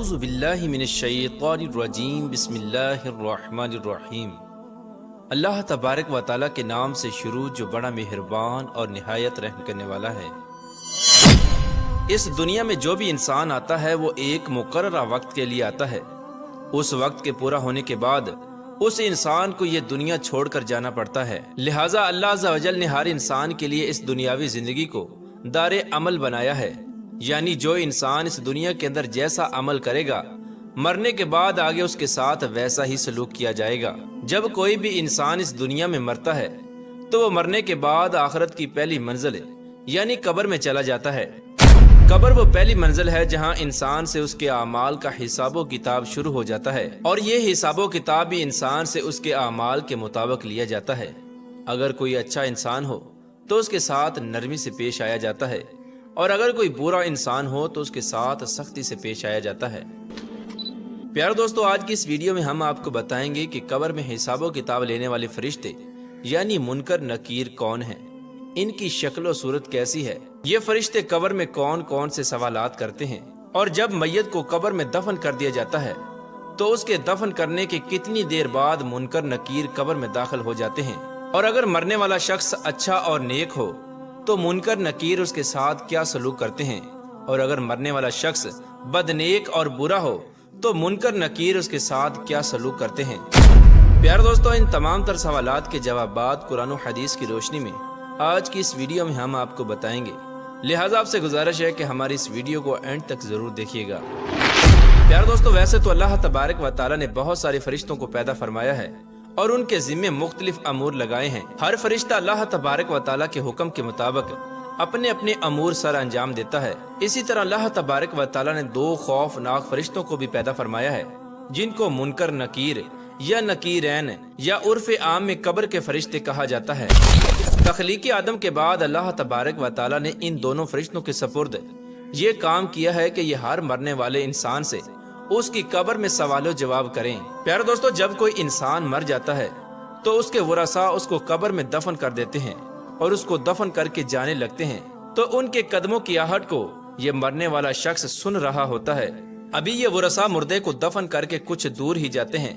اعوذ باللہ من الشیطان الرجیم بسم اللہ الرحمن الرحیم۔ اللہ تبارک و تعالیٰ کے نام سے شروع جو بڑا مہربان اور نہایت رحم کرنے والا ہے۔ اس دنیا میں جو بھی انسان آتا ہے وہ ایک مقررہ وقت کے لیے آتا ہے۔ اس وقت کے پورا ہونے کے بعد اس انسان کو یہ دنیا چھوڑ کر جانا پڑتا ہے، لہٰذا اللہ عز و جل نے ہر انسان کے لیے اس دنیاوی زندگی کو دار عمل بنایا ہے، یعنی جو انسان اس دنیا کے اندر جیسا عمل کرے گا مرنے کے بعد آگے اس کے ساتھ ویسا ہی سلوک کیا جائے گا۔ جب کوئی بھی انسان اس دنیا میں مرتا ہے تو وہ مرنے کے بعد آخرت کی پہلی منزل یعنی قبر میں چلا جاتا ہے۔ قبر وہ پہلی منزل ہے جہاں انسان سے اس کے اعمال کا حساب و کتاب شروع ہو جاتا ہے، اور یہ حساب و کتاب بھی انسان سے اس کے اعمال کے مطابق لیا جاتا ہے۔ اگر کوئی اچھا انسان ہو تو اس کے ساتھ نرمی سے پیش آیا جاتا ہے، اور اگر کوئی برا انسان ہو تو اس کے ساتھ سختی سے پیش آیا جاتا ہے۔ پیارے دوستو، آج کی اس ویڈیو میں ہم آپ کو بتائیں گے کہ قبر میں حساب و کتاب لینے والے فرشتے یعنی منکر نکیر کون ہیں، ان کی شکل و صورت کیسی ہے، یہ فرشتے قبر میں کون کون سے سوالات کرتے ہیں، اور جب میت کو قبر میں دفن کر دیا جاتا ہے تو اس کے دفن کرنے کے کتنی دیر بعد منکر نکیر قبر میں داخل ہو جاتے ہیں، اور اگر مرنے والا شخص اچھا اور نیک ہو تو منکر نکیر اس کے ساتھ کیا سلوک کرتے ہیں، اور اگر مرنے والا شخص بدنیک اور برا ہو تو منکر نکیر اس کے ساتھ کیا سلوک کرتے ہیں۔ پیارے دوستو، ان تمام تر سوالات کے جوابات قرآن و حدیث کی روشنی میں آج کی اس ویڈیو میں ہم آپ کو بتائیں گے، لہٰذا آپ سے گزارش ہے کہ ہماری اس ویڈیو کو اینڈ تک ضرور دیکھیے گا۔ پیارے دوستو، ویسے تو اللہ تبارک و تعالیٰ نے بہت سارے فرشتوں کو پیدا فرمایا ہے اور ان کے ذمے مختلف امور لگائے ہیں۔ ہر فرشتہ اللہ تبارک و تعالیٰ کے حکم کے مطابق اپنے اپنے امور سر انجام دیتا ہے۔ اسی طرح اللہ تبارک و تعالیٰ نے دو خوفناک فرشتوں کو بھی پیدا فرمایا ہے جن کو منکر نکیر یا نکیرین یا عرف عام میں قبر کے فرشتے کہا جاتا ہے۔ تخلیق آدم کے بعد اللہ تبارک و تعالیٰ نے ان دونوں فرشتوں کے سپرد یہ کام کیا ہے کہ یہ ہر مرنے والے انسان سے اس کی قبر میں سوال و جواب کریں۔ پیارے دوستو، جب کوئی انسان مر جاتا ہے تو اس کے ورثاء اس کو قبر میں دفن کر دیتے ہیں اور اس کو دفن کر کے جانے لگتے ہیں، تو ان کے قدموں کی آہٹ کو یہ مرنے والا شخص سن رہا ہوتا ہے۔ ابھی یہ ورثاء مردے کو دفن کر کے کچھ دور ہی جاتے ہیں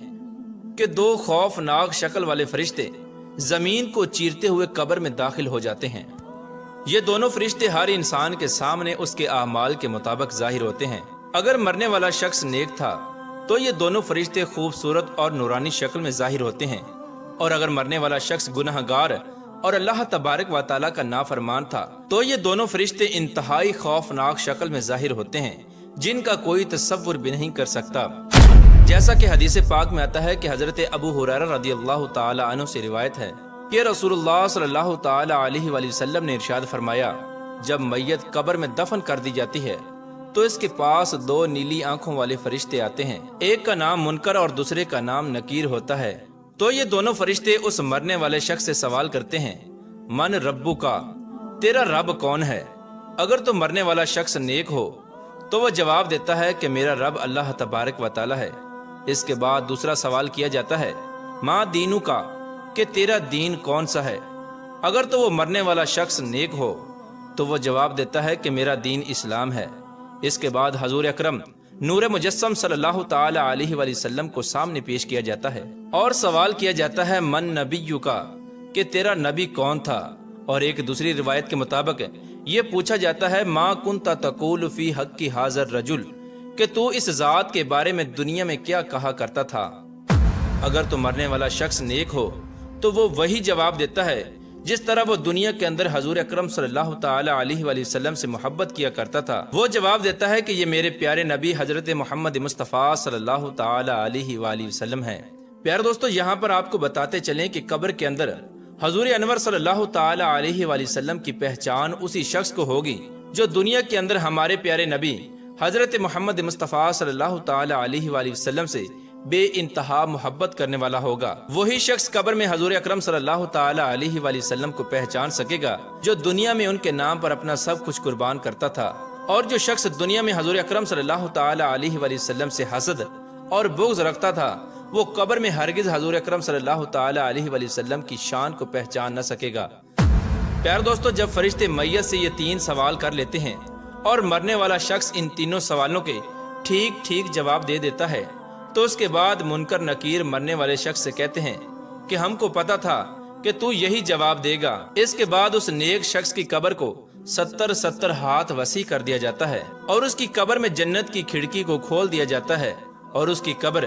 کہ دو خوفناک شکل والے فرشتے زمین کو چیرتے ہوئے قبر میں داخل ہو جاتے ہیں۔ یہ دونوں فرشتے ہر انسان کے سامنے اس کے اعمال کے مطابق ظاہر ہوتے ہیں۔ اگر مرنے والا شخص نیک تھا تو یہ دونوں فرشتے خوبصورت اور نورانی شکل میں ظاہر ہوتے ہیں، اور اگر مرنے والا شخص گناہ گار اور اللہ تبارک و تعالیٰ کا نافرمان تھا تو یہ دونوں فرشتے انتہائی خوفناک شکل میں ظاہر ہوتے ہیں جن کا کوئی تصور بھی نہیں کر سکتا۔ جیسا کہ حدیث پاک میں آتا ہے کہ حضرت ابو ہریرہ رضی اللہ تعالی عنہ سے روایت ہے کہ رسول اللہ صلی اللہ تعالی علیہ وآلہ وسلم نے ارشاد فرمایا، جب میت قبر میں دفن کر دی جاتی ہے تو اس کے پاس دو نیلی آنکھوں والے فرشتے آتے ہیں، ایک کا نام منکر اور دوسرے کا نام نکیر ہوتا ہے۔ تو یہ دونوں فرشتے اس مرنے والے شخص سے سوال کرتے ہیں، من ربو کا، تیرا رب کون ہے؟ اگر تو مرنے والا شخص نیک ہو تو وہ جواب دیتا ہے کہ میرا رب اللہ تبارک و تعالی ہے۔ اس کے بعد دوسرا سوال کیا جاتا ہے، ما دینو کا، کہ تیرا دین کون سا ہے؟ اگر تو وہ مرنے والا شخص نیک ہو تو وہ جواب دیتا ہے کہ میرا دین اسلام ہے۔ اس کے بعد حضور اکرم نور مجسم صلی اللہ تعالی علیہ وآلہ وسلم کو سامنے پیش کیا جاتا ہے اور سوال کیا جاتا ہے، من نبیو کا، کہ تیرا نبی کون تھا؟ اور ایک دوسری روایت کے مطابق یہ پوچھا جاتا ہے، ما کنت تقول فی حق کی حاضر رجل، کہ تو اس ذات کے بارے میں دنیا میں کیا کہا کرتا تھا؟ اگر تو مرنے والا شخص نیک ہو تو وہ وہی جواب دیتا ہے جس طرح وہ دنیا کے اندر حضور اکرم صلی اللہ تعالی علیہ وآلہ وسلم سے محبت کیا کرتا تھا۔ وہ جواب دیتا ہے کہ یہ میرے پیارے نبی حضرت محمد مصطفیٰ صلی اللہ تعالی علیہ وآلہ وسلم ہے۔ پیارے دوستو، یہاں پر آپ کو بتاتے چلیں کہ قبر کے اندر حضور انور صلی اللہ تعالی علیہ وآلہ وسلم کی پہچان اسی شخص کو ہوگی جو دنیا کے اندر ہمارے پیارے نبی حضرت محمد مصطفیٰ صلی اللہ تعالی علیہ وآلہ وسلم سے بے انتہا محبت کرنے والا ہوگا۔ وہی شخص قبر میں حضور اکرم صلی اللہ تعالی علیہ وآلہ وسلم کو پہچان سکے گا جو دنیا میں ان کے نام پر اپنا سب کچھ قربان کرتا تھا، اور جو شخص دنیا میں حضور اکرم صلی اللہ تعالی علیہ وآلہ وسلم سے حسد اور بغض رکھتا تھا وہ قبر میں ہرگز حضور اکرم صلی اللہ تعالی علیہ وآلہ وسلم کی شان کو پہچان نہ سکے گا۔ پیارے دوستو، جب فرشتے میت سے یہ تین سوال کر لیتے ہیں اور مرنے والا شخص ان تینوں سوالوں کے ٹھیک ٹھیک جواب دے دیتا ہے تو اس کے بعد منکر نکیر مرنے والے شخص سے کہتے ہیں کہ ہم کو پتا تھا کہ تو یہی جواب دے گا۔ اس کے بعد اس نیک شخص کی قبر کو 70 ہاتھ وسیع کر دیا جاتا ہے اور اس کی قبر میں جنت کی کھڑکی کو کھول دیا جاتا ہے اور اس کی قبر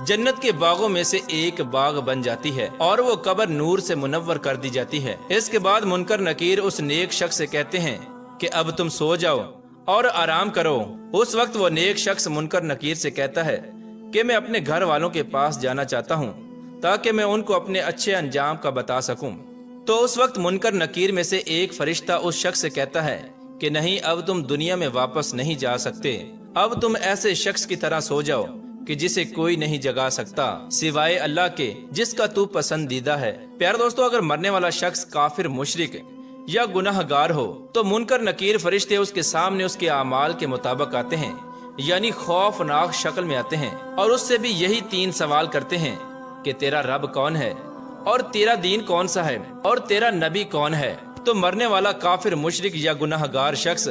جنت کے باغوں میں سے ایک باغ بن جاتی ہے اور وہ قبر نور سے منور کر دی جاتی ہے۔ اس کے بعد منکر نکیر اس نیک شخص سے کہتے ہیں کہ اب تم سو جاؤ اور آرام کرو۔ اس وقت وہ نیک شخص منکر نکیر سے کہتا ہے کہ میں اپنے گھر والوں کے پاس جانا چاہتا ہوں تاکہ میں ان کو اپنے اچھے انجام کا بتا سکوں۔ تو اس وقت منکر نکیر میں سے ایک فرشتہ اس شخص سے کہتا ہے کہ نہیں، اب تم دنیا میں واپس نہیں جا سکتے، اب تم ایسے شخص کی طرح سو جاؤ کہ جسے کوئی نہیں جگا سکتا سوائے اللہ کے جس کا تو پسندیدہ ہے۔ پیارے دوستو، اگر مرنے والا شخص کافر، مشرک یا گناہ گار ہو تو منکر نکیر فرشتے اس کے سامنے اس کے اعمال کے مطابق آتے ہیں، یعنی خوفناک شکل میں آتے ہیں اور اس سے بھی یہی 3 سوال کرتے ہیں کہ تیرا رب کون ہے اور تیرا دین کون سا ہے اور تیرا نبی کون ہے۔ تو مرنے والا کافر، مشرک یا گناہ گار شخص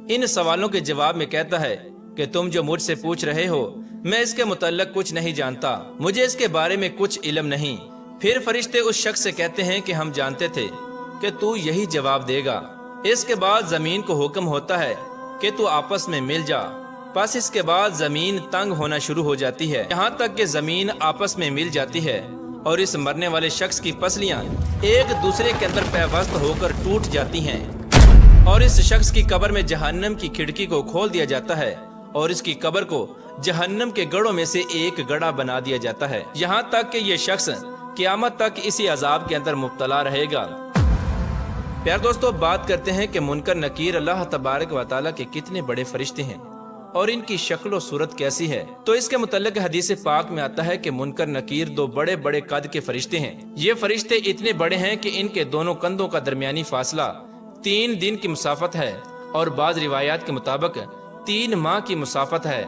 ان سوالوں کے جواب میں کہتا ہے کہ تم جو مجھ سے پوچھ رہے ہو میں اس کے متعلق کچھ نہیں جانتا، مجھے اس کے بارے میں کچھ علم نہیں۔ پھر فرشتے اس شخص سے کہتے ہیں کہ ہم جانتے تھے کہ تو یہی جواب دے گا۔ اس کے بعد زمین کو حکم ہوتا ہے کہ تو آپس میں مل جا، پس اس کے بعد زمین تنگ ہونا شروع ہو جاتی ہے یہاں تک کہ زمین آپس میں مل جاتی ہے اور اس مرنے والے شخص کی پسلیاں ایک دوسرے کے اندر پیوست ہو کر ٹوٹ جاتی ہیں اور اس شخص کی قبر میں جہنم کی کھڑکی کو کھول دیا جاتا ہے اور اس کی قبر کو جہنم کے گڑھوں میں سے ایک گڑھا بنا دیا جاتا ہے، یہاں تک کہ یہ شخص قیامت تک اسی عذاب کے اندر مبتلا رہے گا۔ پیار دوستو، بات کرتے ہیں کہ منکر نکیر اللہ تبارک و تعالیٰ کے کتنے بڑے فرشتے ہیں اور ان کی شکل و صورت کیسی ہے۔ تو اس کے متعلق حدیث پاک میں آتا ہے کہ منکر نکیر 2 بڑے بڑے قد کے فرشتے ہیں۔ یہ فرشتے اتنے بڑے ہیں کہ ان کے دونوں کندھوں کا درمیانی فاصلہ 3 دن کی مسافت ہے اور بعض روایات کے مطابق 3 ماہ کی مسافت ہے۔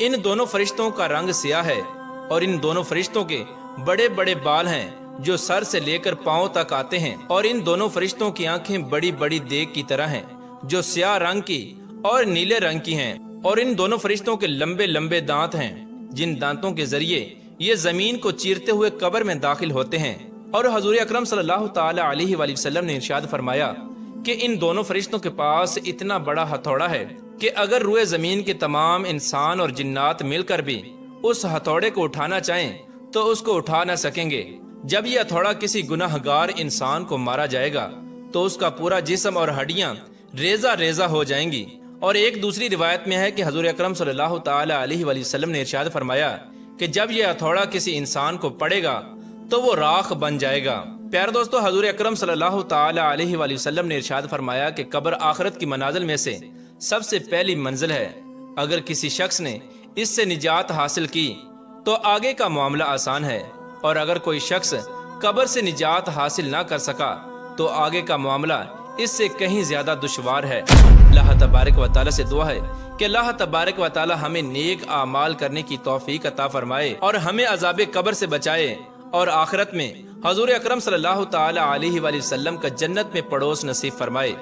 ان دونوں فرشتوں کا رنگ سیاہ ہے اور ان دونوں فرشتوں کے بڑے بڑے بال ہیں جو سر سے لے کر پاؤں تک آتے ہیں اور ان دونوں فرشتوں کی آنکھیں بڑی بڑی دیگ کی طرح ہیں جو سیاہ رنگ کی اور نیلے رنگ کی ہیں اور ان دونوں فرشتوں کے لمبے لمبے دانت ہیں جن دانتوں کے ذریعے یہ زمین کو چیرتے ہوئے قبر میں داخل ہوتے ہیں۔ اور حضور اکرم صلی اللہ تعالی علیہ وآلہ وسلم نے ارشاد فرمایا کہ ان دونوں فرشتوں کے پاس اتنا بڑا ہتھوڑا ہے کہ اگر روئے زمین کے تمام انسان اور جنات مل کر بھی اس ہتھوڑے کو اٹھانا چاہیں تو اس کو اٹھا نہ سکیں گے۔ جب یہ ہتھوڑا کسی گناہ گار انسان کو مارا جائے گا تو اس کا پورا جسم اور ہڈیاں ریزہ ریزہ ہو جائیں گی۔ اور ایک دوسری روایت میں ہے کہ حضور اکرم صلی اللہ تعالی علیہ وآلہ وسلم نے ارشاد فرمایا کہ جب یہ ہتھوڑا کسی انسان کو پڑے گا تو وہ راخ بن جائے گا۔ پیارے دوستو، حضور اکرم صلی اللہ تعالی علیہ وآلہ وسلم نے ارشاد فرمایا کہ قبر آخرت کی منازل میں سے سب سے پہلی منزل ہے۔ اگر کسی شخص نے اس سے نجات حاصل کی تو آگے کا معاملہ آسان ہے، اور اگر کوئی شخص قبر سے نجات حاصل نہ کر سکا تو آگے کا معاملہ اس سے کہیں زیادہ دشوار ہے۔ اللہ تبارک و تعالیٰ سے دعا ہے کہ اللہ تبارک و تعالیٰ ہمیں نیک اعمال کرنے کی توفیق عطا فرمائے اور ہمیں عذاب قبر سے بچائے اور آخرت میں حضور اکرم صلی اللہ تعالی علیہ وآلہ وسلم کا جنت میں پڑوس نصیب فرمائے۔